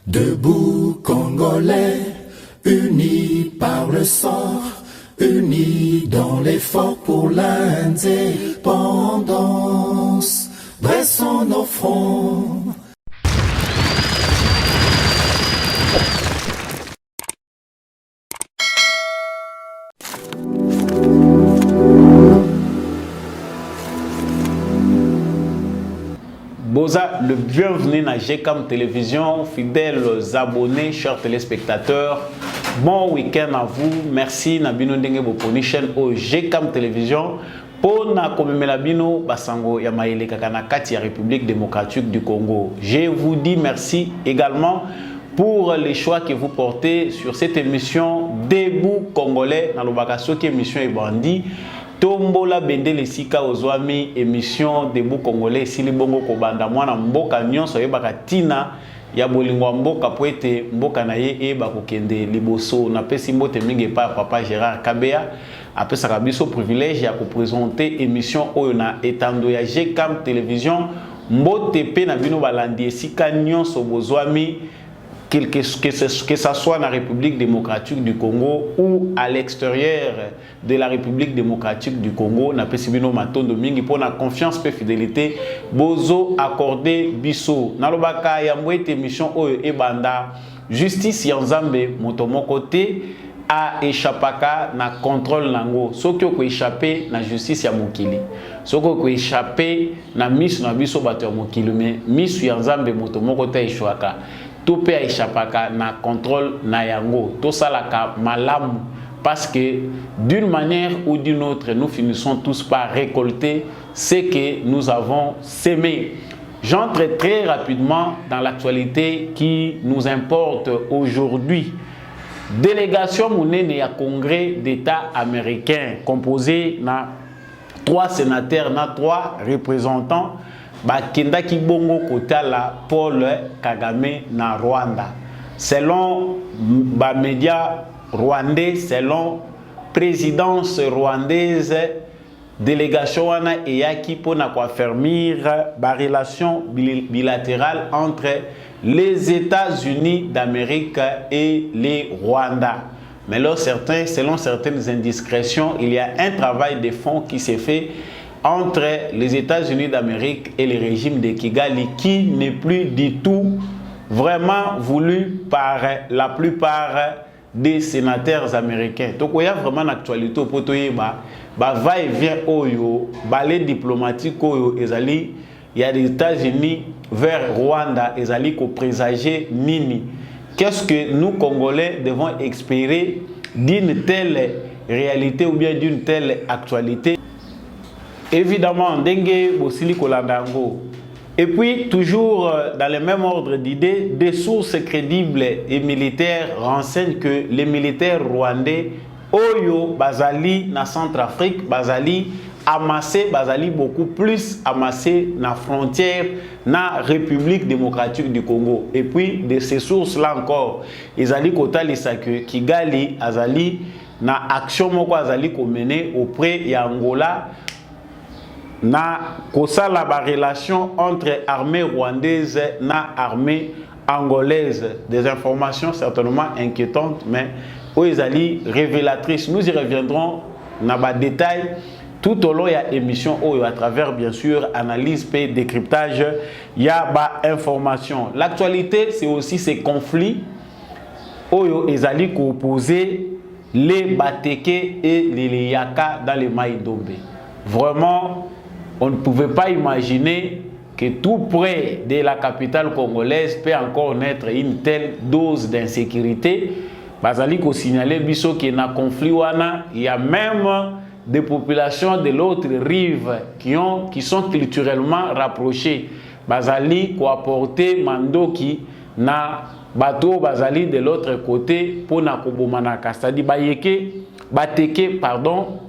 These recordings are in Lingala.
Debout Congolais, unis par le sort, unis dans l'effort pour l'indépendance. Dressons nos fronts. Boza, le bienvenu à GCAM Télévision, fidèles abonnés, chers téléspectateurs. Bon week-end à vous. Merci Nabino Ndenge Boponi chaîne au GCAM Télévision. Pour na komemela bino basango ya maele kakana kati ya République démocratique du Congo. Je vous dis merci également pour les choix que vous portez sur cette émission Debout Congolais dans le bakaso qui émission est bandit. Tombola bende lesika ozwami émission Debout Congolais sili bongo kobanda mwana mboka nyonso yebaka tina ya bolingo mboka poete mboka na ye eba kokende liboso na pesi mbote mingi pa papa Gérard Kabea apesa kabiso privilège ya ko présenter émission oyo na etando ya GCAM Télévision mbote pe na bino balandi esika nyonso bozwami que ça soit dans la République démocratique du Congo ou à l'extérieur de la République démocratique du Congo, n'a pas sibino matondo mingi pour la confiance et fidélité bozo accordé biso. Nalobaka ya mwete émission oyo ebanda justice yanzambe motomo côté a échappaka na contrôle nango. Soko ko échapper na justice ya mokili. Soko ko échapper na misu na biso bato ya mokili mais misu yanzambe motomo côté échouaka. Tout peut échapper na contrôle na yango tout ça la malamu parce que d'une manière ou d'une autre nous finissons tous par récolter ce que nous avons sémé. J'entre très rapidement dans l'actualité qui nous importe aujourd'hui. Délégation monene ya Congrès d'État américain composé na 3 sénateurs na 3 représentants Bakenda Kibongo Kotala Paul Kagame na Rwanda. Selon les médias rwandais, selon présidence rwandaise, délégation wana eyaki pona ko affermir ba relation bilatérale entre les États-Unis d'Amérique et les Rwanda. Mais là, selon certaines indiscrétions, il y a un travail de fond qui s'est fait entre les États-Unis d'Amérique et le régime de Kigali qui n'est plus du tout vraiment voulu par la plupart des sénateurs américains. Donc il y a vraiment une actualité au potoye va et vient oyo balai diplomatique oyo ezali il y a des États-Unis vers Rwanda ezali ko présager nini. Qu'est-ce que nous Congolais devons espérer d'une telle réalité ou bien d'une telle actualité? Évidemment, Dengue Bosili Kolandango. Et puis, toujours dans le même ordre d'idées, des sources crédibles et militaires renseignent que les militaires rwandais, Oyo, Bazali, na Centrafrique, Bazali, amassé, Bazali beaucoup plus amassé na frontière, na République démocratique du Congo. Et puis, de ces sources-là encore, Izali Kotalisa que Kigali, Azali, na action moko Azali mené auprès de Angola, na kosala ba relation entre armée rwandaise na armée angolaise. Des informations certainement inquiétantes mais oizali révélatrices. Nous y reviendrons na ba détail tout au long de l'émission à travers bien sûr analyse et décryptage il y a ba information. L'actualité c'est aussi ces conflits oyo ezali ko opposer les Bateke et les Yaka dans les Maïdombe. Vraiment on ne pouvait pas imaginer que tout près de la capitale congolaise peut encore naître une telle dose d'insécurité. Bazali ko signaler biso qu'il y a un conflit wana, il y a même des populations de l'autre rive qui sont culturellement rapprochées. Bazali ko apporter mandoki na bateau bazali de l'autre côté pour na kobomana kastadi bateke pardon.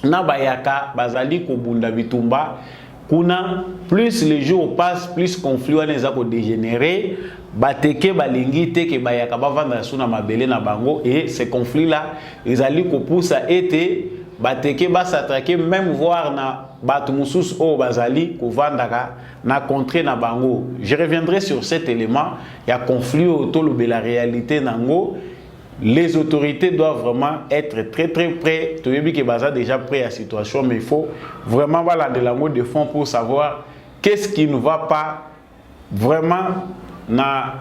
Na bayaka bazali ko bunda bitumba kuna plus les jours passent plus conflit wana za ko dégénérer bateke balingi te ke bayaka bavanda suna mabele na bango et ces conflits là ezali ko poussa été bateke s'attaquer même voir na batu mususu o bazali kovandaka na contrée na bango. Je reviendrai sur cet élément. Il y a conflit autour de la réalité nango. Les autorités doivent vraiment être très prêts. Tu sais que baza déjà prêt à la situation, mais il faut vraiment voilà de l'amour de fond pour savoir qu'est-ce qui ne va pas vraiment na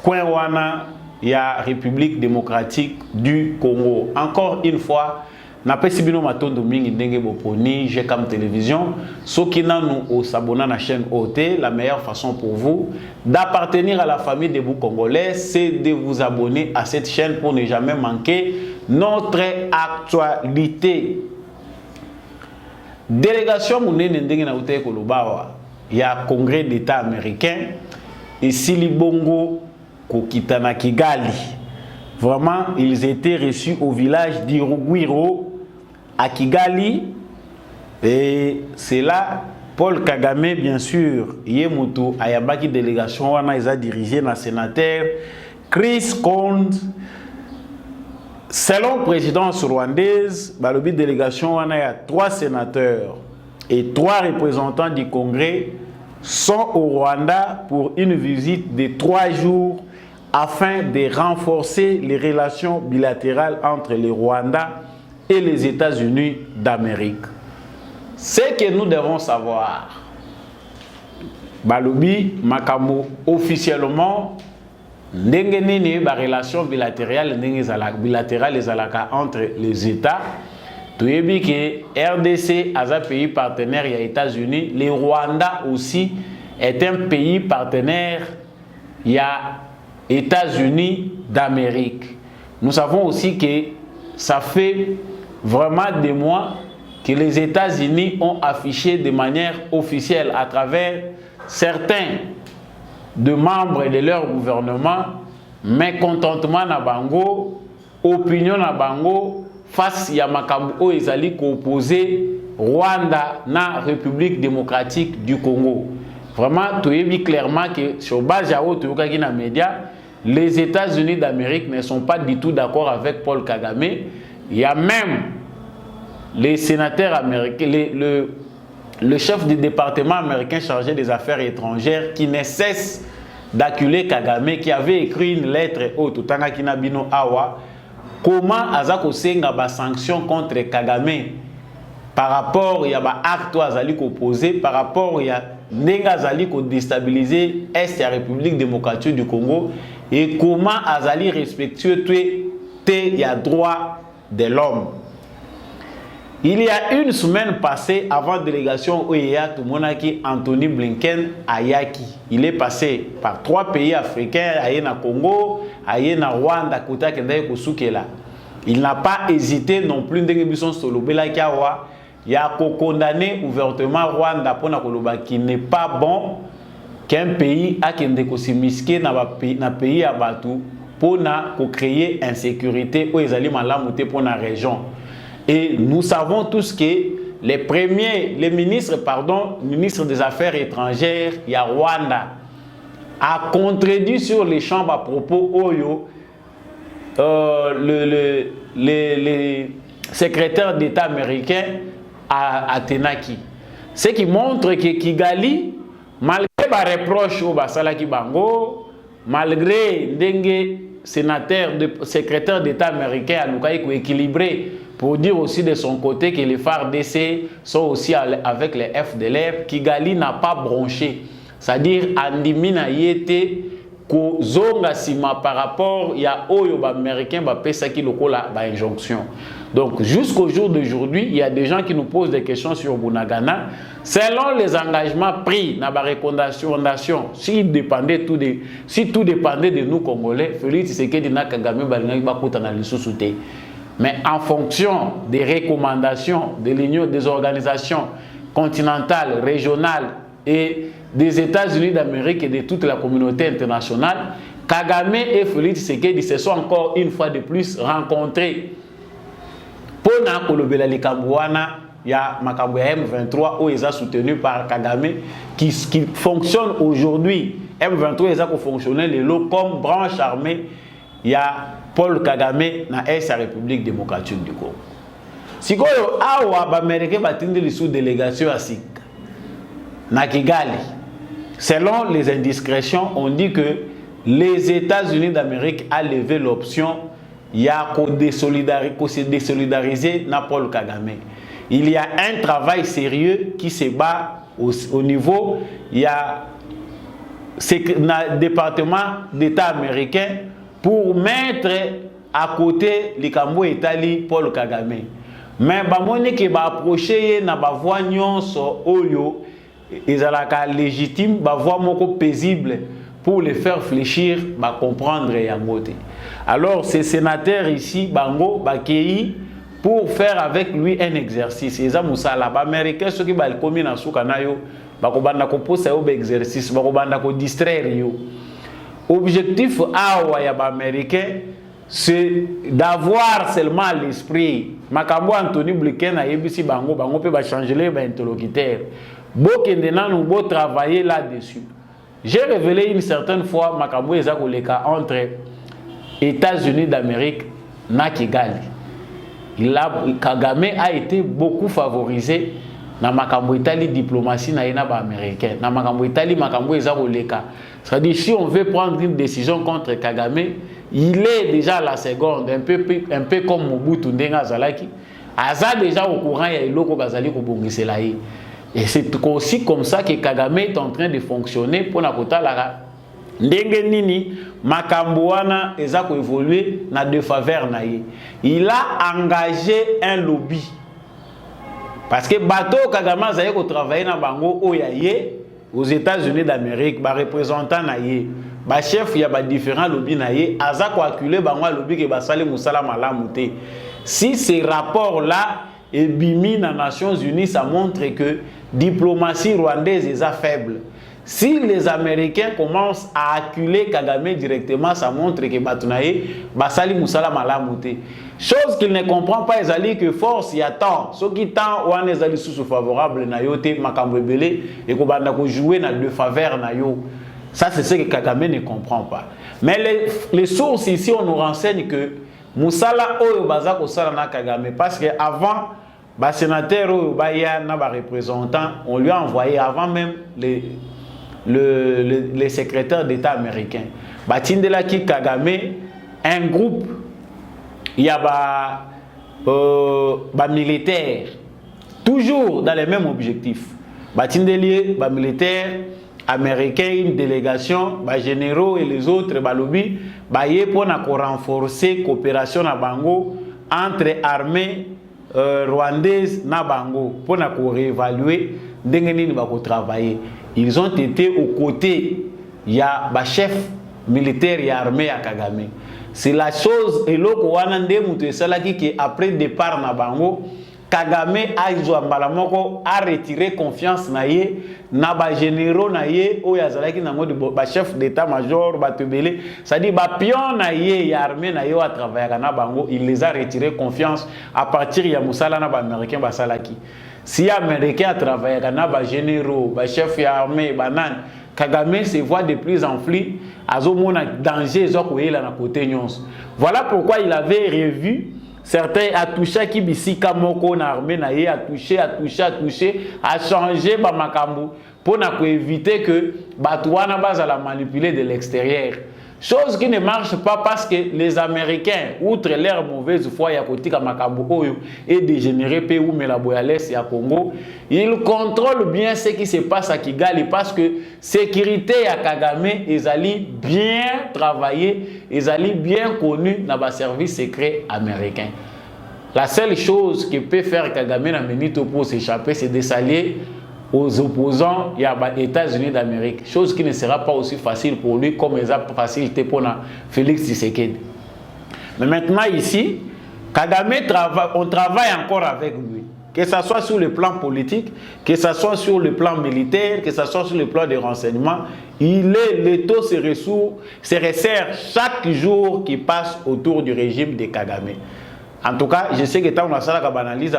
coin wana ya République démocratique du Congo. Encore une fois, na pesi bino matondo mingi ndenge boponi GCAM télévision. Soki nanu au s'abonner à la chaîne OT, la meilleure façon pour vous d'appartenir à la famille de vous Congolais, c'est de vous abonner à cette chaîne pour ne jamais manquer notre actualité. Délégation munene ndenge na ute kolobawa ya Congrès d'État américain ici Libongo kokitana Kigali. Vraiment, ils étaient reçus au village d'Irugwiro à Kigali. Et c'est là, Paul Kagame, bien sûr, Yemutu, Ayabaki délégation, on a dirigé le sénateur Chris Coons. Selon la présidence rwandaise, la délégation, on a 3 sénateurs et 3 représentants du Congrès sont au Rwanda pour une visite de 3 jours afin de renforcer les relations bilatérales entre le Rwanda et les États-Unis d'Amérique. Ce que nous devons savoir, Balobi, Makamo, officiellement, ndenge nini ba relation bilatérale entre les États. Tuyebi que RDC est un pays partenaire des États-Unis. Le Rwanda aussi est un pays partenaire des États-Unis d'Amérique. Nous savons aussi que ça fait vraiment des mois que les États-Unis ont affiché de manière officielle à travers certains de membres de leur gouvernement mécontentement na bango, opinion na bango face à makambo ezali ko opposé Rwanda na République démocratique du Congo. Vraiment, tu as vu clairement que sur base de la média, les États-Unis d'Amérique ne sont pas du tout d'accord avec Paul Kagame. Il y a même les sénateurs américains, le chef du département américain chargé des affaires étrangères qui ne cesse d'acculer Kagame, qui avait écrit une lettre au Tutanga Kinabino Awa, comment Azako Senga ba sanction contre Kagame par rapport à l'acte Azali opposé, par rapport à Nenga Azali ko déstabiliser Est la République démocratique du Congo et comment Azali respectueux il y a droit de l'homme. Il y a une semaine passée avant la délégation OEA, Tumonaki Anthony Blinken à Yaki. Il est passé par 3 pays africains, Ayena Congo, Ayena Rwanda, Kouta Kendaye Kosukela. Il n'a pas hésité non plus d'Engebison Solobela Kiawa. Il a condamné ouvertement Rwanda pour Nakoloba qui n'est pas bon qu'un pays a Kendekosimiske na pays à Batou pour créer insécurité ou les aliments pour la région. Et nous savons tous que les ministres des Affaires étrangères, il y a Rwanda, a contredit sur les chambres à propos Oyo, le secrétaire d'État américain à Tenaki. Ce qui montre que Kigali, malgré les reproches au Basalaki Bango, malgré Dengue, secrétaire d'État américain à Lukaïko équilibré, pour dire aussi de son côté que les FARDC sont aussi avec les FDLR, Kigali n'a pas bronché. C'est-à-dire, Andimina Yete, Kozonga Sima par rapport, il y a Oyo américain, Pesaki Lokola, injonction. Donc, jusqu'au jour d'aujourd'hui, il y a des gens qui nous posent des questions sur Bunagana. Selon les engagements pris dans la recommandation, si tout dépendait de nous Congolais, Félix Tshisekedi n'a Kagame Balinga Bakouta na Lissousouté. Mais en fonction des recommandations de l'Union des organisations continentales, régionales et des États-Unis d'Amérique et de toute la communauté internationale, Kagame et Félix Tshisekedi se sont encore une fois de plus rencontrés. Pour Nakolobela Likambouana, il y a Makambo M23 où ils ont soutenu par Kagame qui fonctionne aujourd'hui. M23 ils ont fonctionné les lots comme branche armée. Il y a Paul Kagame dans la République démocratique du Congo. sikoyo awa ba américain batindi li sous délégation à Sika na Kigali. Selon les indiscrétions, on dit que les États-Unis d'Amérique a levé l'option il y a se désolidariser na Paul Kagame. Il y a un travail sérieux qui se bat au niveau, il y a un département d'État américain pour mettre à côté les Kambo Italie Paul Kagame. Mais bamoni qui va approcher na ba voix nyonso oyo ezalaka légitime, ba voix moko paisible pour les faire fléchir, ba comprendre yangote. Alors ces sénateurs ici bango bakei pour faire avec lui un exercice. Eza musala ba américain ceux qui ba komi na suka na yo ba ko banda ko posa yo ba exercice ba ko banda ko distraire yo. Objectif awa ya ba américain c'est d'avoir seulement l'esprit. Makambo Anthony Blinken a yebisi bango bango pe ba changer les interlocuteurs. Bokende nanu bo travailler là-dessus. J'ai révélé une certaine fois makambo eza koleka entre États-Unis d'Amérique na Kigali. Kagame a été beaucoup favorisé na makambo Italie diplomatie na ina ba américain. Na makambo Italie makambo eza koleka. C'est-à-dire si on veut prendre une décision contre Kagame, il est déjà à la seconde, un peu comme Mobutu Ndenga Zalaki. Aza déjà au courant il y a loko bazali ko bongisela yi. Et c'est aussi comme ça que Kagame est en train de fonctionner pour na kota la ndenge nini makambo wana eza ko évoluer na de faveur na yi. Il a engagé un lobby. Parce que bateau Kagame a ko travailler na bango oyaye aux États-Unis d'Amérique, ba représentant na ye, ba chef ya ba différents lobby na ye, aza ko acculer bango lobby ke ba sali musala malamu te. Si ces rapports là et bimi na Nations Unies, ça montre que diplomatie rwandaise est faible. Si les Américains commencent à acculer Kagame directement, ça montre que batunaye ba sali musala malamu te. Chose qu'il ne comprend pas, ezali que force y attend. Ceux qui tant ou ezali sous favorable na yo te makambo ebele et ko banda ko jouer na de faveur na yo. Ça c'est ce que Kagame ne comprend pas. Mais les sources ici on nous renseigne que musala oyo baza ko sala na Kagame parce que avant ba sénateur oyo ba ya na ba représentant, on lui a envoyé avant même les secrétaires d'État américains. Ba tindela ki Kagame un groupe. Il y a des militaires, toujours dans les mêmes objectifs. Batindelier, des militaires américains, une délégation, des généraux et les autres, des lobbies, pour renforcer la coopération na Bango entre armées rwandaises na Bango, pour réévaluer le travail. Ils ont été aux côtés, il y a des chefs militaires et armés à Kagame. C'est la chose et l'autre qui après départ na bango Kagame a retiré confiance na ye na ba généraux na ye o yazalaki na mode ba chef d'état-major ba tebele ça dit ba pion na ye ya armée na yo à travers na bango il les a retiré confiance à partir ya musala na ba américain ba salaki si américain à travers na ba généraux ba chef ya armée banan Kagame se voit de plus en plus à zomona danger na côté nyons. Voilà pourquoi il avait revu certains a touché qui bisika moko na armée na ye a touché a changé ba makambu pour éviter que batouana bazala manipuler de l'extérieur. Chose qui ne marche pas parce que les Américains, outre leur mauvaise foi, Yakotika Makambo Oyo et dégénéré Pérou, Melaboyales et à Congo, ils contrôlent bien ce qui se passe à Kigali parce que sécurité à Kagame, ils allaient bien travailler, ils allaient bien connus dans le service secret américain. La seule chose que peut faire Kagame dans Benito pour s'échapper, c'est de s'allier aux opposants, il y a les États-Unis d'Amérique. Chose qui ne sera pas aussi facile pour lui comme il a facilité pour Félix Tshisekedi. Mais maintenant ici, Kagame on travaille encore avec lui. Que ce soit sur le plan politique, que ce soit sur le plan militaire, que ce soit sur le plan des renseignements, le taux se resserre chaque jour qui passe autour du régime de Kagame. En tout cas, je sais que quand on a ça, la analyse,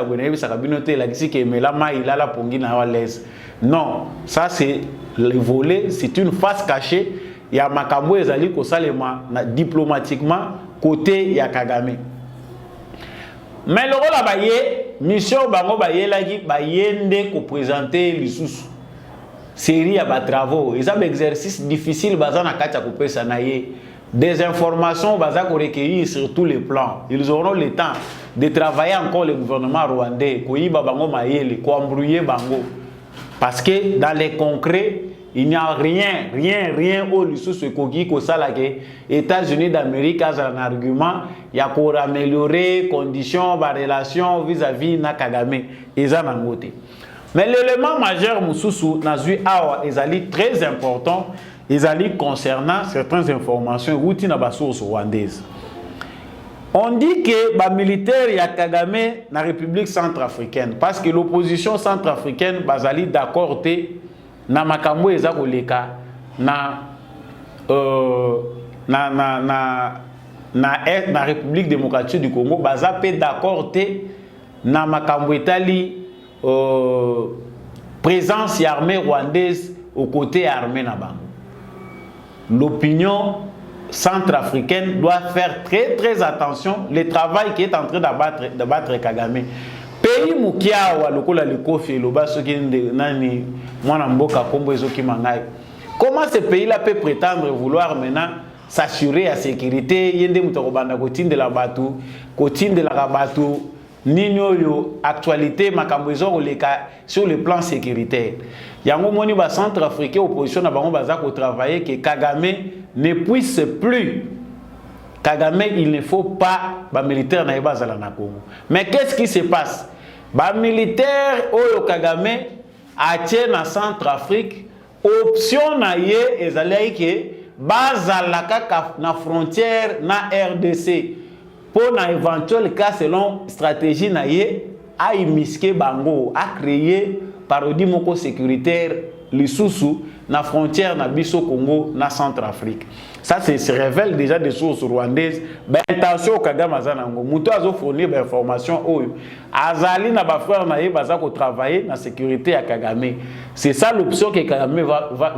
non, ça c'est le volet, c'est une face cachée. Il y a Makambo et Zali Kosalema diplomatiquement côté ya Kagame. Mais le rôle là-bas, mission bango bayelaki bayende ko présenter lisusu série ya ba travaux ils ont exercice difficile bazana kati ya kopesa na ye des informations baza ko recueillir sur tous les plans ils auront le temps de travailler encore le gouvernement rwandais ko yiba bango mayele ko embrouiller bango parce que dans les concrets il n'y a rien au lisusu ekoki ko sala ke États-Unis d'Amérique a un argument ya pour améliorer conditions ba relations vis-à-vis na Kagame eza na ngote. Mais l'élément majeur mususu nazui awa ezali très important ezali concernant certaines informations routine na ba source rwandaise. On dit que les militaires ya Kagame na République centrafricaine parce que l'opposition centrafricaine bazali d'accord te na makambo eza koleka na République démocratique du Congo baza pe d'accord te na makambo etali présence armée rwandaise au côté armée na bango. L'opinion centrafricaine doit faire très attention le travail qui est en train d'abattre Kagame. Pays mukiawa lokola likofi loba soki nani mwana mboka kombo ezoki mangai. Comment ce pays-là peut prétendre vouloir maintenant s'assurer à sécurité yende mutoko banda kotinde la batu nino yo actualité makambo ezoleka sur le plan sécuritaire. Yango moni ba centrafricain opposition na bango baza ko travailler que Kagame ne puisse plus. Kagame il ne faut pas ba militaire na bazala na Congo. Mais qu'est-ce qui se passe? Ba militaire oyo Kagame atie na Centrafrique option na ye ezali ke bazala kaka na frontière na RDC pour na éventuel cas selon stratégie na ye a imiske bango a créer parodie moko sécuritaire lisusu na frontière na biso Congo na Centrafrique. Ça se révèle déjà des sources rwandaises. Ben attention Kagame azanango muto azo fournir ba information oyo azali na ba frère na ye baza ko travailler na sécurité à Kagame. C'est ça l'option que Kagame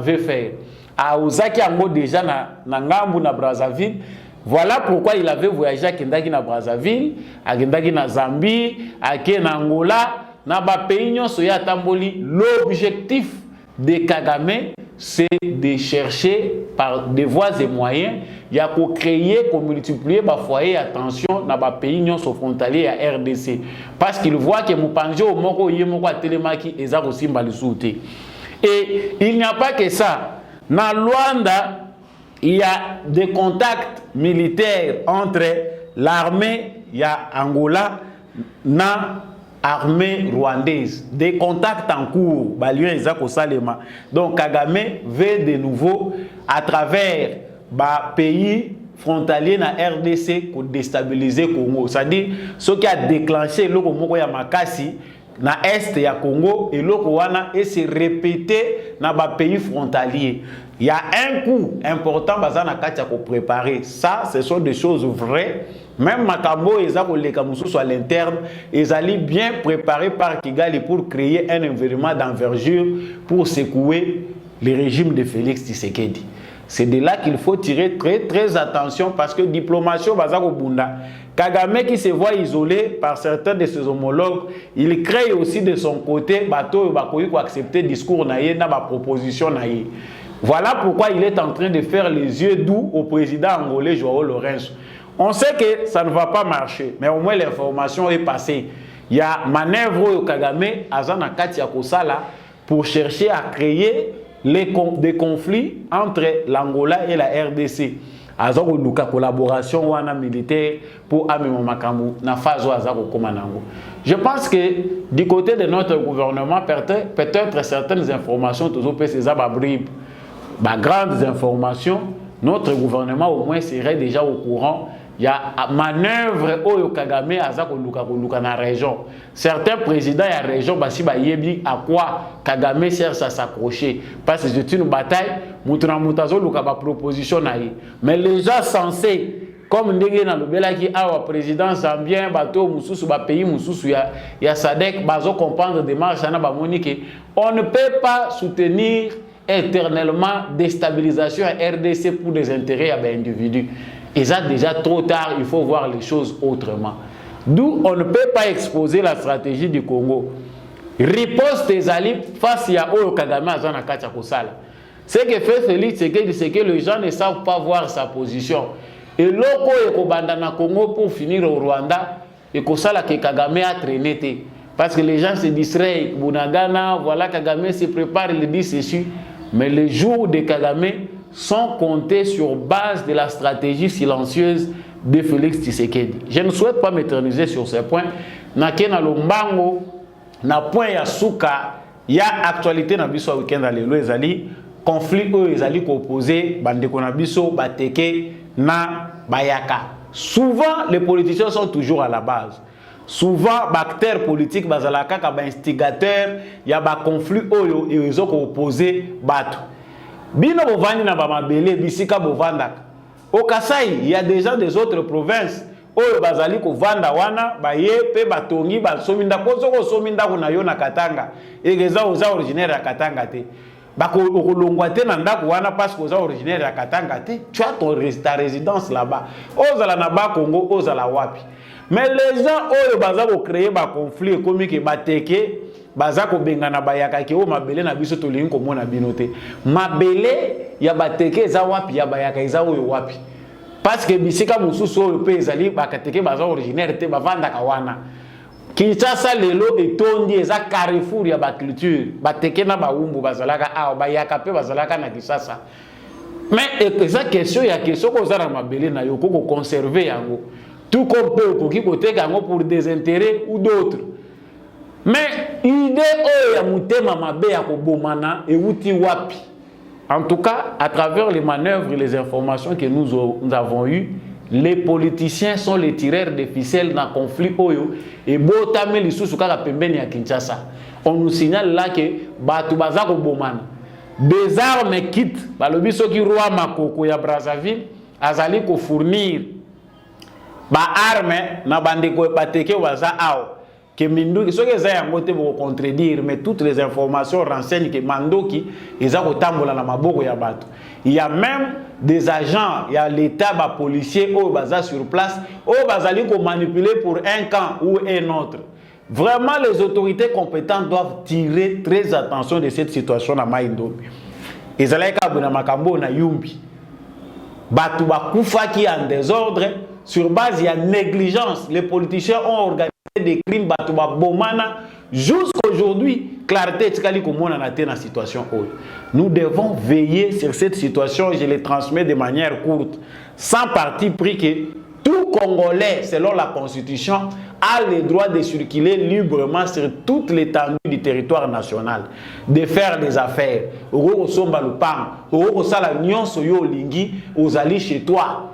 veut faire. A ozaki ango déjà na ngambu na Brazzaville. Voilà pourquoi il avait voyagé à Kendaki na Brazzaville, à Kendaki na Zambie, à Angola, na ba pays nyonso ya tamboli. L'objectif de Kagame c'est de chercher par des voies et moyens il y a pour créer, pour multiplier ba foyer attention na ba pays nyonso frontalier à RDC parce qu'il voit que Mupanjo moko yemoko atelemaki eza ko simba lisuté. Et il n'y a pas que ça. Na Luanda il y a des contacts militaires entre l'armée, il y a Angola, na armée rwandaise. Des contacts en cours. Donc Kagame veut de nouveau, à travers le pays frontalier na RDC, pour déstabiliser Congo. C'est-à-dire, ce qui a déclenché le Congo ya Makasi, na est ya Congo et loko wana et se répéter na ba pays frontalier. Il y a un coup important bazana katia ko préparer. Ça ce sont des choses vraies. Même Makambo et Zako les Kamusu à l'interne, ils allaient bien préparés par Kigali pour créer un environnement d'envergure pour secouer le régime de Félix Tshisekedi. C'est de là qu'il faut tirer très attention parce que diplomatie bazako bunda. Kagame qui se voit isolé par certains de ses homologues, il crée aussi de son côté bateau bakoyi ko accepter discours naïe na ba proposition naïe. Voilà pourquoi il est en train de faire les yeux doux au président angolais Joao Lourenço. On sait que ça ne va pas marcher, mais au moins l'information est passée. Il y a manœuvre au Kagame azana katia kosala pour chercher à créer des conflits entre l'Angola et la RDC. Azako luka collaboration wana militaire pour amener makambu na phase azako komanango. Je pense que du côté de notre gouvernement peut-être certaines informations toujours peut ces ababrib grandes informations notre gouvernement au moins serait déjà au courant. Il y a manœuvre au Kagame azako luka na région. Certains présidents de la région basi ba yebi à quoi Kagame cherche à s'accrocher parce que c'est une bataille mutuna mutazo luka ba proposition naïe. Mais les gens censés comme ndenge na lobela ki awa président zambien bato mususu ba pays mususu ya SADC bazo comprendre démarche na ba monique on ne peut pas soutenir éternellement déstabilisation à RDC pour des intérêts à individus. Et ça déjà trop tard, il faut voir les choses autrement. D'où on ne peut pas exposer la stratégie du Congo. Riposte des alliés face à Oyo Kagame à Zanakacha Kosala. Ce que fait Félix Tshisekedi, c'est que les gens ne savent pas voir sa position. Et loko ekobanda na Congo pour finir au Rwanda, et Kosala que Kagame a traîné. Parce que les gens se distraient. Bunagana, voilà Kagame se prépare, il dit ceci. Mais les jours de Kagame sont comptés sur base de la stratégie silencieuse de Félix Tshisekedi. Je ne souhaite pas m'éterniser sur ces points. Nakena Lombango, na point ya souka, il y a actualité na biso week-end à l'élo, ezali conflit eux ezali opposé, bandeko na biso bateke na bayaka. Souvent les politiciens sont toujours à la base. Souvent acteurs politiques bazalaka ka ba instigateur, il y a ba conflit oyo et ils ont opposé bato. Bino bovani na ba mabele bisika bovandaka. Au Kasaï, il y a des gens des autres provinces. Oyo bazali ko vanda wana baye pe batongi ba sominda kozo ko sominda kuna yo na Katanga. Egeza oza originaire ya Katanga te. Bako okolongwa te na ndako wana parce que oza originaire ya Katanga te. Tu as ta résidence là-bas. Ozala na ba Congo, ozala wapi. Mais les gens oyo baza ko créer ba conflit économique bateke baza ko bengana bayaka ke o mabele na biso to lingi ko mona binote. Mabele ya bateke za wapi ya bayaka za oyo wapi. Parce que bisika mususu oyo pe ezali bakateke baza originaire te bavanda kawana. Kinshasa lelo etondi eza carrefour ya ba culture. Bateke na baumbu bazalaka a bayaka pe bazalaka na Kinshasa. Mais eza question ya question ko za na mabele na yo ko conserver yango. Tout comme peut koki koteka yango pour des intérêts ou d'autres. Mais idée oyo ya mutema mabe ya kobomana euti wapi. En tout cas, à travers les manœuvres et les informations que nous avons eues, les politiciens sont les tireurs de ficelles dans le conflit Oyo et Botame Lissoussou Kaka Pembeni à Kinshasa. On nous signale là que Batu Bazako Boman, des armes quittent, le biso qui roi Makoko ya Brazzaville, Azali ko fournir ba armes na bandeko bateke waza ao. Que Mindoki, ce que ça a pour contredire, mais toutes les informations renseignent que Mandoki est à Tambola na Maboko ya Bato. Il y a même des agents, il y a l'État, les policiers, au bazar sur place, au bazali qu'on manipuler pour un camp ou un autre. Vraiment, les autorités compétentes doivent tirer très attention de cette situation à Maïndobi. Ils allaient à Makambo na Yumbi. Batou Bakoufa qui est en désordre, sur base de négligence, les politiciens ont organisé des crimes Batouba Bomana jusqu'aujourd'hui. Clarté, la situation. Nous devons veiller sur cette situation. Je les transmets de manière courte, sans parti pris que tout Congolais, selon la Constitution, a le droit de circuler librement sur toute l'étendue du territoire national, de faire des affaires. Aux alliés chez toi.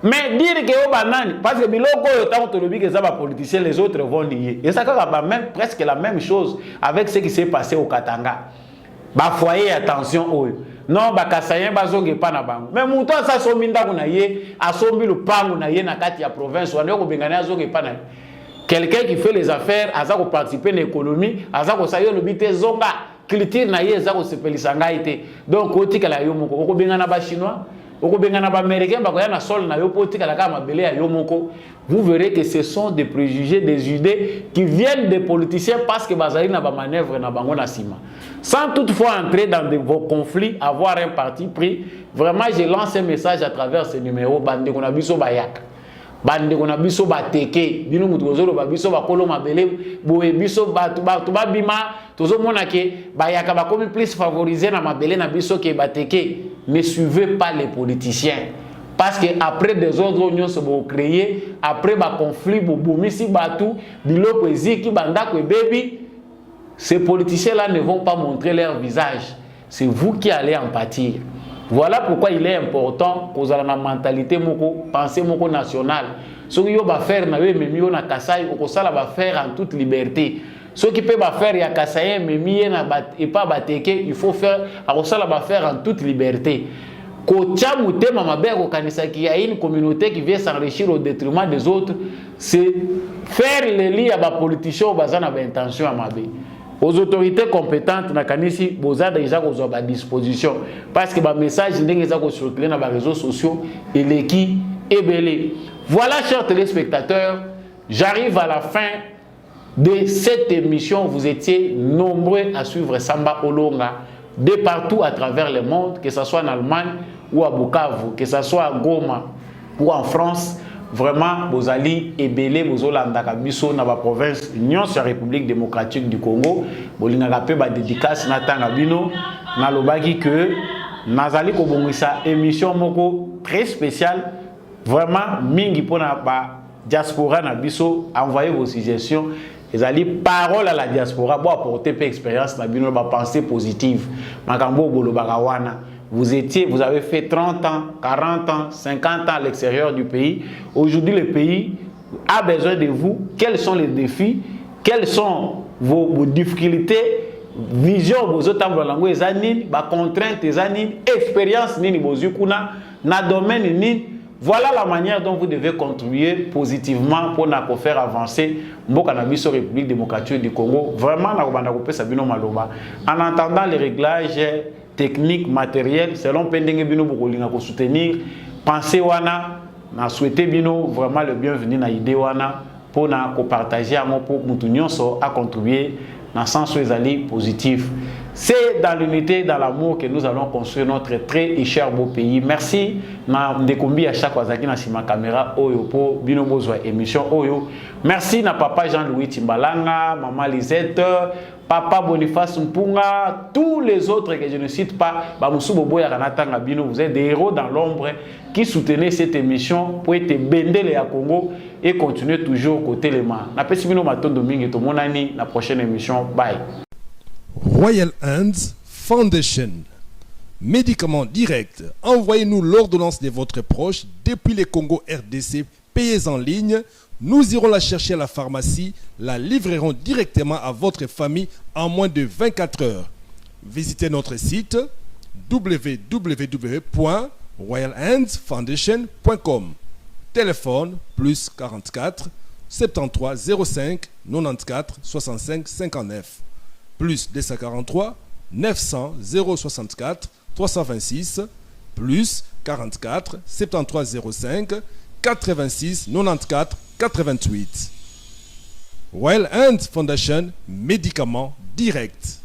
Mais dire que banani, parce que biloko tant que les politiciens, les autres vont lier. Et ça même presque la même chose avec ce qui s'est passé au Katanga. Ba foyer attention eux. Non ba kasayen bazonge pa na bango. Mais muto sa sominda kuna ye, asombi le pango na ye na kati ya province wana ko bengana azonge pa na. Quelqu'un qui fait les affaires, aza ko participer à l'économie, aza ko sayo no bité zonga, culture na ye aza ko sepelisanga ite. Donc otika la yo moko ko bengana ba chinois. Vous verrez que ce sont des préjugés, des idées qui viennent des politiciens parce que Bazali n'a pas manœuvre na bango na sima. Sans toutefois entrer dans vos conflits, avoir un parti pris, vraiment je lance un message à travers ce numéro. Bande ko na biso bayaka. Bande ko na biso bateke. Bino mutu kozolo ba biso ba kolo mabele, boye biso ba bima, tozo mona ke bayaka ba komi plus favoriser na mabele na biso ke bateke. Ne suivez pas les politiciens. Parce que après des ordres unions se vont créer, après un conflit, si batou, biloko eziki bandako baby, ces politiciens-là ne vont pas montrer leur visage. C'est vous qui allez en pâtir. Voilà pourquoi il est important que vous ayez une mentalité moko, pensée moko nationale. Ce qui va faire na yo na Kasai, ou ça va faire en toute liberté. Ce qui peut faire ya Kasai mais na et pas bateke, il faut faire ça va faire en toute liberté. Kocha mutema mabe ko kanisa ki a une communauté qui vient s'enrichir au détriment des autres, c'est faire les liens à ba politiciens bazana ba intention à mabe. Aux autorités compétentes na kanisi boza déjà ko zo ba disposition parce que ba message ndenge za ko circuler na ba réseaux sociaux et les qui est belé. Voilà chers téléspectateurs, J'arrive à la fin de cette émission. Vous étiez nombreux à suivre Samba Olonga de partout à travers le monde, que ce soit en Allemagne ou à Bukavu, que ce soit à Goma ou en France. Vraiment, vous allez ébélé, vous allez en dans la province Union sur la République démocratique du Congo. Vous allez faire des dédicaces na bino na lobaki que nazali ko bongisa émission moko très spéciale. Vraiment, mingi pona ba diaspora na biso, envoyez vos suggestions. Vous allez parole à la diaspora pour apporter peu expérience na bino ba pensée positive. Makambo bolo bagawana. Vous avez fait 30 ans, 40 ans, 50 ans à l'extérieur du pays. Aujourd'hui, le pays a besoin de vous. Quels sont les défis? Quelles sont vos difficultés? Vision, vos autres langues, contraintes, expérience, na domaine, voilà la manière dont vous devez contribuer positivement pour nous faire avancer la République démocratique du Congo. Vraiment, en entendant les réglages technique, matériel, selon Pendenge Bino Bokolinga ko soutenir, pensez wana, na souhaiter Bino vraiment le bienvenu na idée wana pour na ko partager à mon pour mutunyoso à contribuer dans sens positif. C'est dans l'unité, dans l'amour que nous allons construire notre très et cher beau pays. Merci na ndekombi à chaque fois na sima caméra oyo pour Bino Bozwa émission oyo. Merci na papa Jean-Louis Timbalanga, maman Lisette, Papa Boniface Mpunga, tous les autres que je ne cite pas, vous êtes des héros dans l'ombre qui soutenaient cette émission pour être bendele à Congo et continuer toujours côté les mains. La prochaine émission. Bye. Royal Hands Foundation. Médicaments directs. Envoyez-nous l'ordonnance de votre proche depuis le Congo RDC. Payez en ligne. Nous irons la chercher à la pharmacie, la livrerons directement à votre famille en moins de 24 heures. Visitez notre site www.royalhandsfoundation.com. Téléphone plus 44 73 05 94 65 59 plus 243 900 064 326 plus 44 73 05 86 94 88. Royal Hands Foundation, médicaments directs.